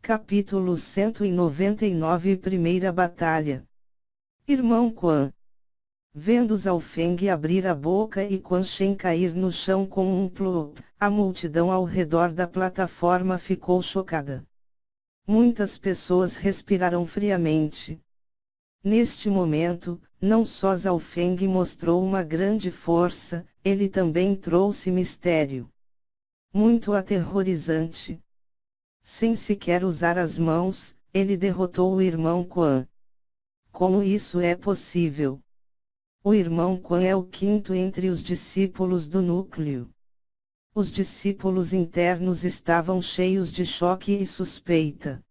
Capítulo 199 Primeira Batalha. Irmão Quan. Vendo Zhao Feng abrir a boca e Quan Shen cair no chão com um plop, a multidão ao redor da plataforma ficou chocada. Muitas pessoas respiraram friamente. Neste momento, não só Zhao Feng mostrou uma grande força, ele também trouxe mistério. Muito aterrorizante. Sem sequer usar as mãos, ele derrotou o irmão Quan. Como isso é possível? O irmão Quan é o quinto entre os discípulos do núcleo. Os discípulos internos estavam cheios de choque e suspeita.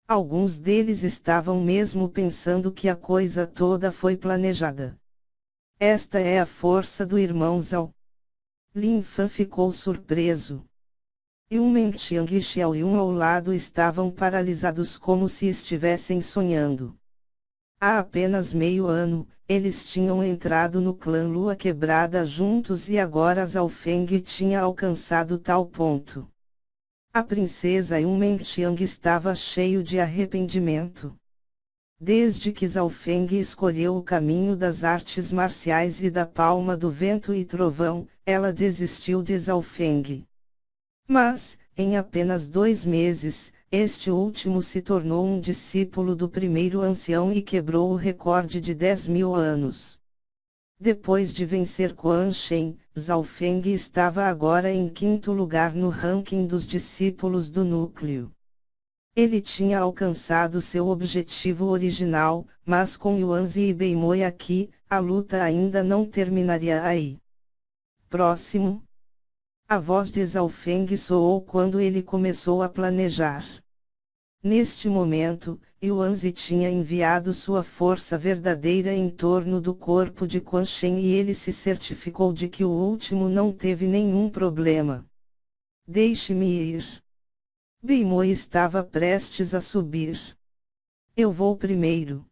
Alguns deles estavam mesmo pensando que a coisa toda foi planejada. Esta é a força do irmão Zhao. Lin Fan ficou surpreso. Yu Mengxiang e Xiao Yun ao lado estavam paralisados como se estivessem sonhando. Há apenas meio ano, eles tinham entrado no clã Lua Quebrada juntos e agora Zhao Feng tinha alcançado tal ponto. A princesa Yu Mengxiang estava cheio de arrependimento. Desde que Zhao Feng escolheu o caminho das artes marciais e da palma do vento e trovão, ela desistiu de Zhao Feng. Mas, em apenas 2 meses, este último se tornou um discípulo do primeiro ancião e quebrou o recorde de 10.000 anos. Depois de vencer Quan Shen, Zhao Feng estava agora em 5º lugar no ranking dos discípulos do núcleo. Ele tinha alcançado seu objetivo original, mas com Yuanzi e Beimoi aqui, a luta ainda não terminaria aí. Próximo. A voz de Zhao Feng soou quando ele começou a planejar. Neste momento, Yuanzi tinha enviado sua força verdadeira em torno do corpo de Quan Shen e ele se certificou de que o último não teve nenhum problema. Deixe-me ir. Beimoi estava prestes a subir. Eu vou primeiro.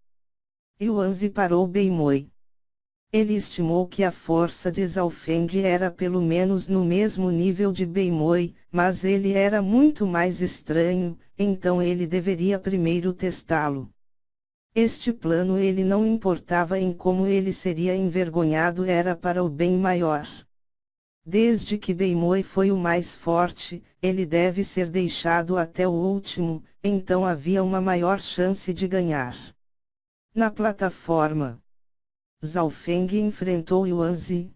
Yuanzi parou Beimoi. Ele estimou que a força de Zhao Feng era pelo menos no mesmo nível de Beimoi, mas ele era muito mais estranho, então ele deveria primeiro testá-lo. Este plano ele não importava em como ele seria envergonhado, era para o bem maior. Desde que Beimoi foi o mais forte, ele deve ser deixado até o último, então havia uma maior chance de ganhar. Na plataforma, Zhao Feng enfrentou Yuanzi.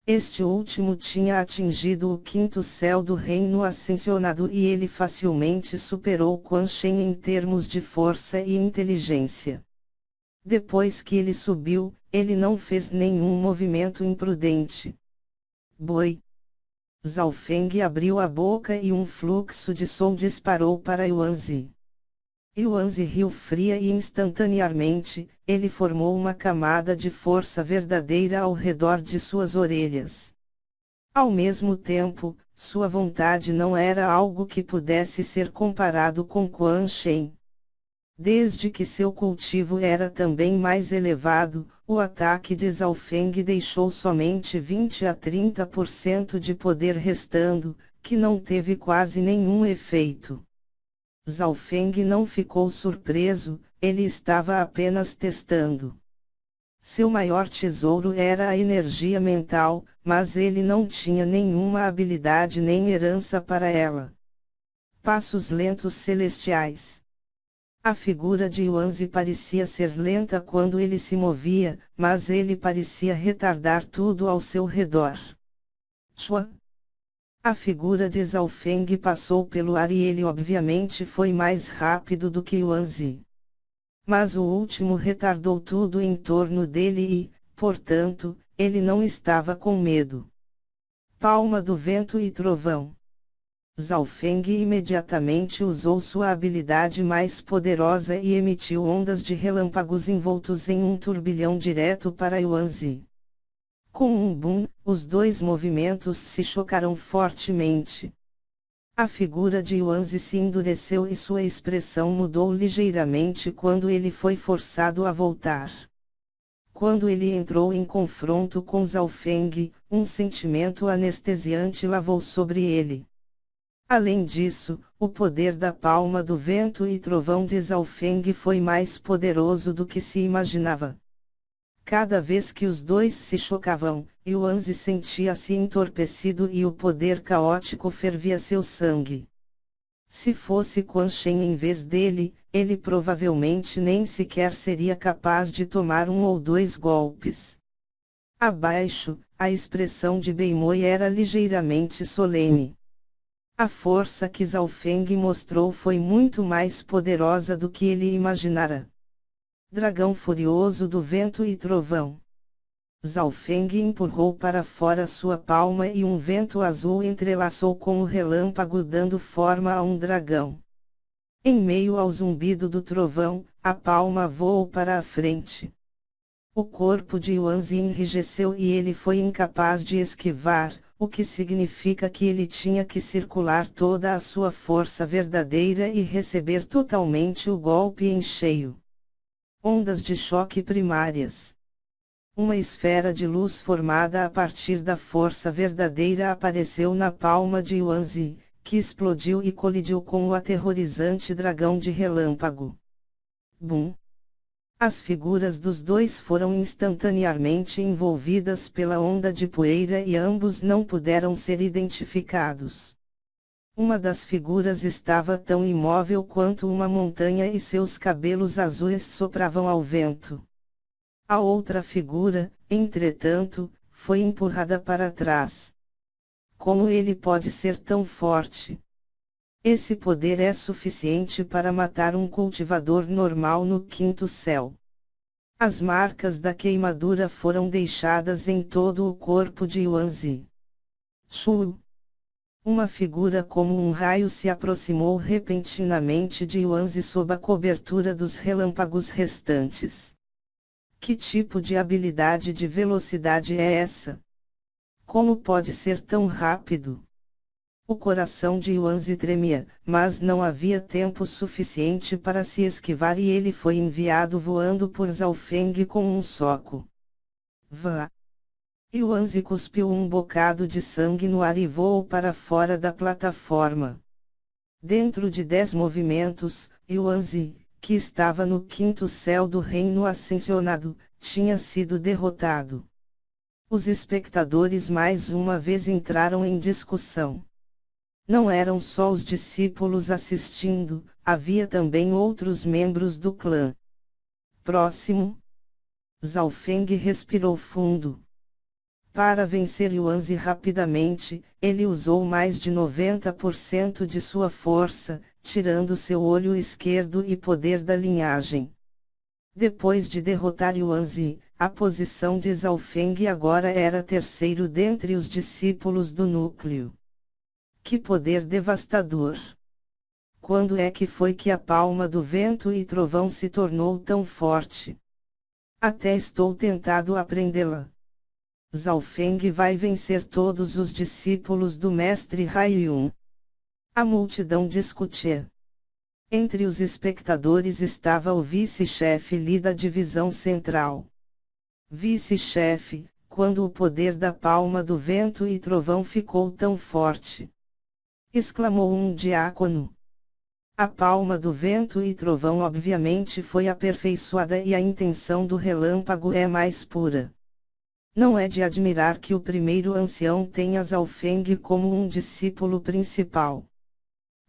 Este último tinha atingido o 5º céu do reino ascensionado e ele facilmente superou Quan Shen em termos de força e inteligência. Depois que ele subiu, ele não fez nenhum movimento imprudente. Boi. Zhao Feng abriu a boca e um fluxo de som disparou para Yuanzi. Yuanzi riu fria e instantaneamente, ele formou uma camada de força verdadeira ao redor de suas orelhas. Ao mesmo tempo, sua vontade não era algo que pudesse ser comparado com Quan Shen. Desde que seu cultivo era também mais elevado, o ataque de Zhao Feng deixou somente 20 a 30% de poder restando, que não teve quase nenhum efeito. Zhao Feng não ficou surpreso, ele estava apenas testando. Seu maior tesouro era a energia mental, mas ele não tinha nenhuma habilidade nem herança para ela. Passos lentos celestiais. A figura de Yuanzi parecia ser lenta quando ele se movia, mas ele parecia retardar tudo ao seu redor. Chua. A figura de Zhao Feng passou pelo ar e ele obviamente foi mais rápido do que Yuanzi. Mas o último retardou tudo em torno dele e, portanto, ele não estava com medo. Palma do vento e trovão. Zhao Feng imediatamente usou sua habilidade mais poderosa e emitiu ondas de relâmpagos envoltos em um turbilhão direto para Yuanzi. Com um boom, os dois movimentos se chocaram fortemente. A figura de Yuanzi se endureceu e sua expressão mudou ligeiramente quando ele foi forçado a voltar. Quando ele entrou em confronto com Zhao Feng, um sentimento anestesiante lavou sobre ele. Além disso, o poder da palma do vento e trovão de Zhaofeng foi mais poderoso do que se imaginava. Cada vez que os dois se chocavam, Yuanzi sentia-se entorpecido e o poder caótico fervia seu sangue. Se fosse Quan Shen em vez dele, ele provavelmente nem sequer seria capaz de tomar um ou dois golpes. Abaixo, a expressão de Beimoi era ligeiramente solene. A força que Zhaofeng mostrou foi muito mais poderosa do que ele imaginara. Dragão furioso do vento e trovão. Zhaofeng empurrou para fora sua palma e um vento azul entrelaçou com o relâmpago dando forma a um dragão. Em meio ao zumbido do trovão, a palma voou para a frente. O corpo de Yuanzi enrijeceu e ele foi incapaz de esquivar, o que significa que ele tinha que circular toda a sua força verdadeira e receber totalmente o golpe em cheio. Ondas de choque primárias. Uma esfera de luz formada a partir da força verdadeira apareceu na palma de Yuanzi, que explodiu e colidiu com o aterrorizante dragão de relâmpago. Bum! As figuras dos dois foram instantaneamente envolvidas pela onda de poeira e ambos não puderam ser identificados. Uma das figuras estava tão imóvel quanto uma montanha e seus cabelos azuis sopravam ao vento. A outra figura, entretanto, foi empurrada para trás. Como ele pode ser tão forte? Esse poder é suficiente para matar um cultivador normal no quinto céu. As marcas da queimadura foram deixadas em todo o corpo de Yuanzi. Shu! Uma figura como um raio se aproximou repentinamente de Yuanzi sob a cobertura dos relâmpagos restantes. Que tipo de habilidade de velocidade é essa? Como pode ser tão rápido? O coração de Yuanzi tremia, mas não havia tempo suficiente para se esquivar e ele foi enviado voando por Zhaofeng com um soco. Vá! Yuanzi cuspiu um bocado de sangue no ar e voou para fora da plataforma. Dentro de 10 movimentos, Yuanzi, que estava no quinto céu do reino ascensionado, tinha sido derrotado. Os espectadores mais uma vez entraram em discussão. Não eram só os discípulos assistindo, havia também outros membros do clã. Próximo. Zhaofeng respirou fundo. Para vencer Yuanzi rapidamente, ele usou mais de 90% de sua força, tirando seu olho esquerdo e poder da linhagem. Depois de derrotar Yuanzi, a posição de Zhaofeng agora era terceiro dentre os discípulos do núcleo. Que poder devastador! Quando é que foi que a palma do vento e trovão se tornou tão forte? Até estou tentado a aprendê-la. Zhaofeng vai vencer todos os discípulos do mestre Haiyun. A multidão discutia. Entre os espectadores estava o vice-chefe Li da divisão central. Vice-chefe, quando o poder da palma do vento e trovão ficou tão forte? Exclamou um diácono. A palma do vento e trovão obviamente foi aperfeiçoada e a intenção do relâmpago é mais pura. Não é de admirar que o primeiro ancião tenha Zhaofeng como um discípulo principal.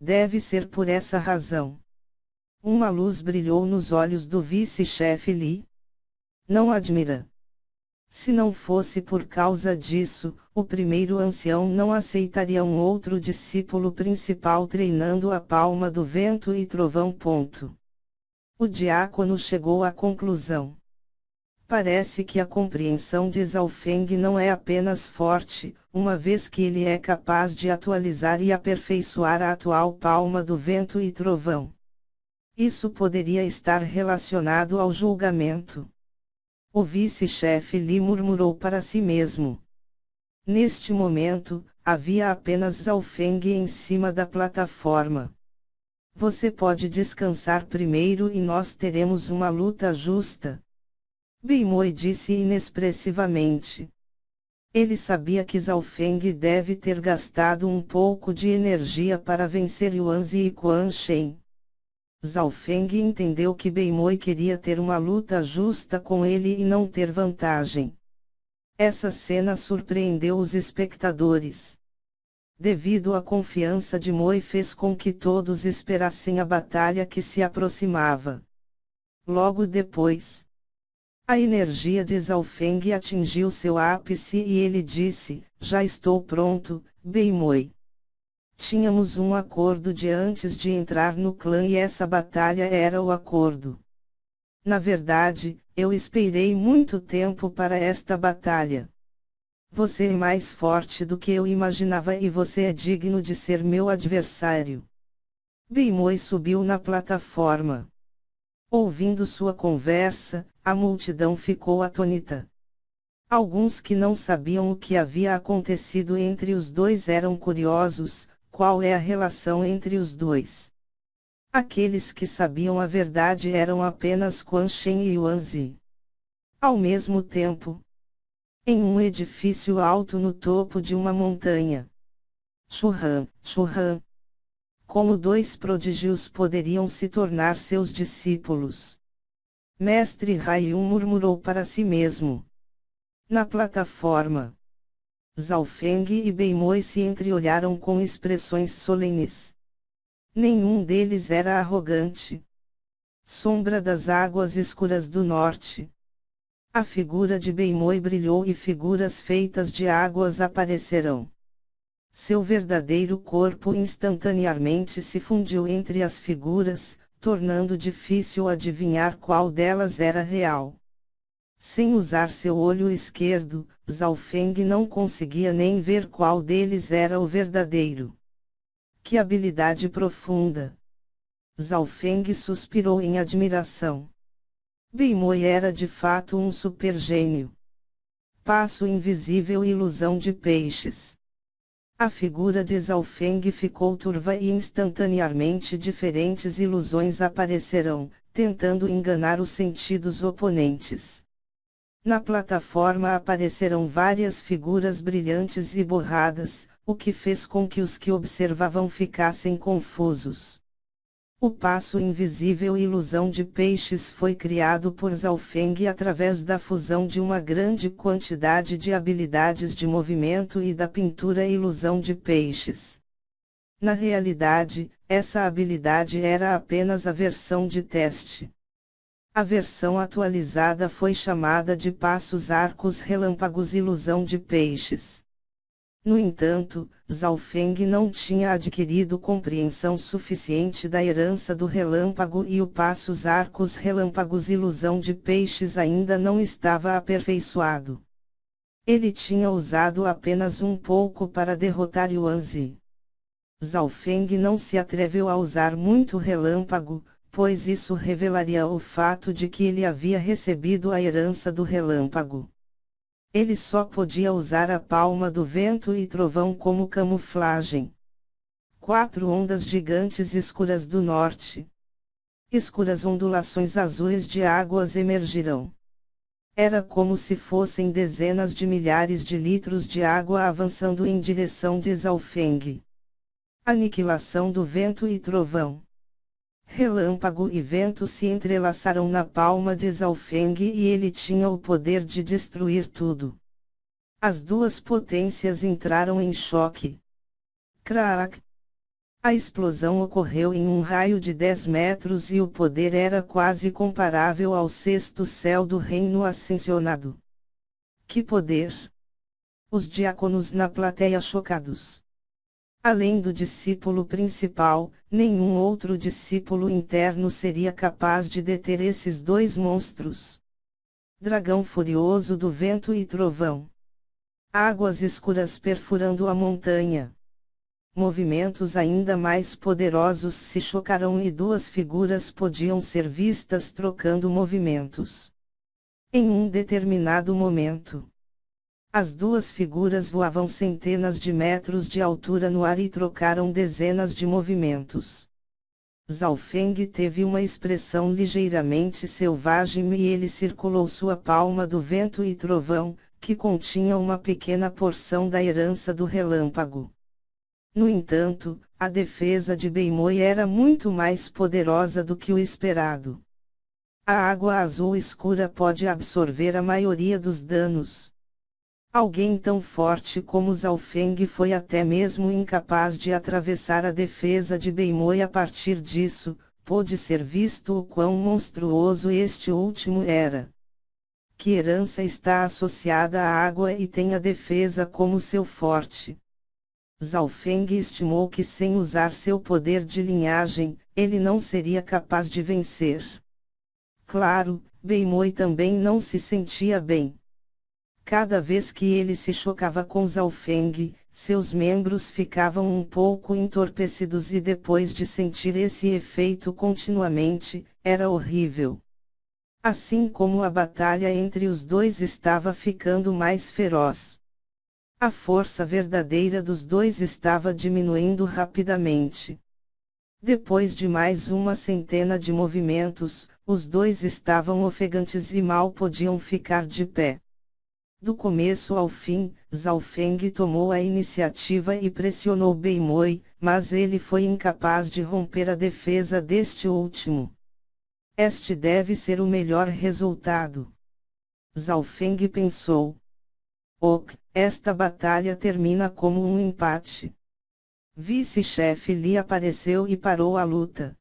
Deve ser por essa razão. Uma luz brilhou nos olhos do vice-chefe Li. Não admira. Se não fosse por causa disso, o primeiro ancião não aceitaria um outro discípulo principal treinando a palma do vento e trovão. O diácono chegou à conclusão. Parece que a compreensão de Zhaofeng não é apenas forte, uma vez que ele é capaz de atualizar e aperfeiçoar a atual palma do vento e trovão. Isso poderia estar relacionado ao julgamento. O vice-chefe Li murmurou para si mesmo. Neste momento, havia apenas Zhaofeng em cima da plataforma. Você pode descansar primeiro e nós teremos uma luta justa. Beimoi disse inexpressivamente. Ele sabia que Zhao Feng deve ter gastado um pouco de energia para vencer Yuan Zi e Quan Shen. Zhao Feng entendeu que Beimoi queria ter uma luta justa com ele e não ter vantagem. Essa cena surpreendeu os espectadores. Devido à confiança de Moi fez com que todos esperassem a batalha que se aproximava. Logo depois, a energia de Zhao Feng atingiu seu ápice e ele disse: "Já estou pronto, Beimoi. Tínhamos um acordo de antes de entrar no clã e essa batalha era o acordo. Na verdade, eu esperei muito tempo para esta batalha. Você é mais forte do que eu imaginava e você é digno de ser meu adversário." Beimoi subiu na plataforma. Ouvindo sua conversa, a multidão ficou atônita. Alguns que não sabiam o que havia acontecido entre os dois eram curiosos: qual é a relação entre os dois? Aqueles que sabiam a verdade eram apenas Quan Shen e Yuan Zi. Ao mesmo tempo, em um edifício alto no topo de uma montanha, Shuhan, como dois prodígios poderiam se tornar seus discípulos? Mestre Haiyun murmurou para si mesmo. Na plataforma, Zhao Feng e Beimoi se entreolharam com expressões solenes. Nenhum deles era arrogante. Sombra das águas escuras do norte. A figura de Beimoi brilhou e figuras feitas de águas aparecerão. Seu verdadeiro corpo instantaneamente se fundiu entre as figuras, tornando difícil adivinhar qual delas era real. Sem usar seu olho esquerdo, Zhao Feng não conseguia nem ver qual deles era o verdadeiro. Que habilidade profunda! Zhao Feng suspirou em admiração. Beimoi era de fato um supergênio. Passo invisível e ilusão de peixes. A figura de Zhao Feng ficou turva e instantaneamente diferentes ilusões aparecerão, tentando enganar os sentidos oponentes. Na plataforma apareceram várias figuras brilhantes e borradas, o que fez com que os que observavam ficassem confusos. O passo invisível e ilusão de peixes foi criado por Zhao Feng através da fusão de uma grande quantidade de habilidades de movimento e da pintura ilusão de peixes. Na realidade, essa habilidade era apenas a versão de teste. A versão atualizada foi chamada de passos arcos relâmpagos ilusão de peixes. No entanto, Zhao Feng não tinha adquirido compreensão suficiente da herança do relâmpago e o passos arcos relâmpagos ilusão de peixes ainda não estava aperfeiçoado. Ele tinha usado apenas um pouco para derrotar Yuan Zi. Zhao Feng não se atreveu a usar muito relâmpago, pois isso revelaria o fato de que ele havia recebido a herança do relâmpago. Ele só podia usar a palma do vento e trovão como camuflagem. 4 ondas gigantes escuras do norte. Escuras ondulações azuis de águas emergirão. Era como se fossem dezenas de milhares de litros de água avançando em direção de Zhao Feng. Aniquilação do vento e trovão. Relâmpago e vento se entrelaçaram na palma de Zhao Feng e ele tinha o poder de destruir tudo. As duas potências entraram em choque. Crack! A explosão ocorreu em um raio de 10 metros e o poder era quase comparável ao sexto céu do reino ascensionado. Que poder! Os diáconos na plateia chocados. Além do discípulo principal, nenhum outro discípulo interno seria capaz de deter esses dois monstros. Dragão furioso do vento e trovão. Águas escuras perfurando a montanha. Movimentos ainda mais poderosos se chocaram e duas figuras podiam ser vistas trocando movimentos. Em um determinado momento, as duas figuras voavam centenas de metros de altura no ar e trocaram dezenas de movimentos. Zhao Feng teve uma expressão ligeiramente selvagem e ele circulou sua palma do vento e trovão, que continha uma pequena porção da herança do relâmpago. No entanto, a defesa de Beimoi era muito mais poderosa do que o esperado. A água azul escura pode absorver a maioria dos danos. Alguém tão forte como Zhao Feng foi até mesmo incapaz de atravessar a defesa de Beimoi. A partir disso, pôde ser visto o quão monstruoso este último era. Que herança está associada à água e tem a defesa como seu forte. Zhao Feng estimou que sem usar seu poder de linhagem, ele não seria capaz de vencer. Claro, Beimoi também não se sentia bem. Cada vez que ele se chocava com Zhao Feng, seus membros ficavam um pouco entorpecidos e depois de sentir esse efeito continuamente, era horrível. Assim como a batalha entre os dois estava ficando mais feroz. A força verdadeira dos dois estava diminuindo rapidamente. Depois de mais uma centena de movimentos, os dois estavam ofegantes e mal podiam ficar de pé. Do começo ao fim, Zhao Feng tomou a iniciativa e pressionou Beimoi, mas ele foi incapaz de romper a defesa deste último. Este deve ser o melhor resultado. Zhao Feng pensou. Ok, esta batalha termina como um empate. Vice-chefe Li apareceu e parou a luta.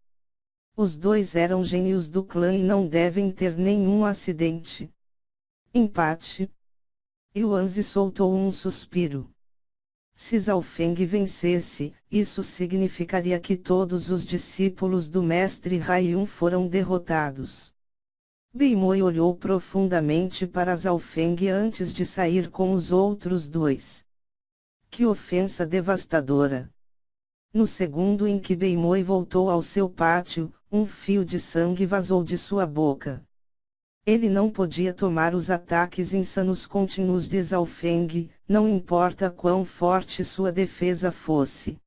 Os dois eram gênios do clã e não devem ter nenhum acidente. Empate. Yuanzi soltou um suspiro. Se Zhao Feng vencesse, isso significaria que todos os discípulos do mestre Haiyun foram derrotados. Beimoi olhou profundamente para Zhao Feng antes de sair com os outros dois. Que ofensa devastadora! No segundo em que Beimoi voltou ao seu pátio, um fio de sangue vazou de sua boca. Ele não podia tomar os ataques insanos contínuos de Zhao Feng, não importa quão forte sua defesa fosse.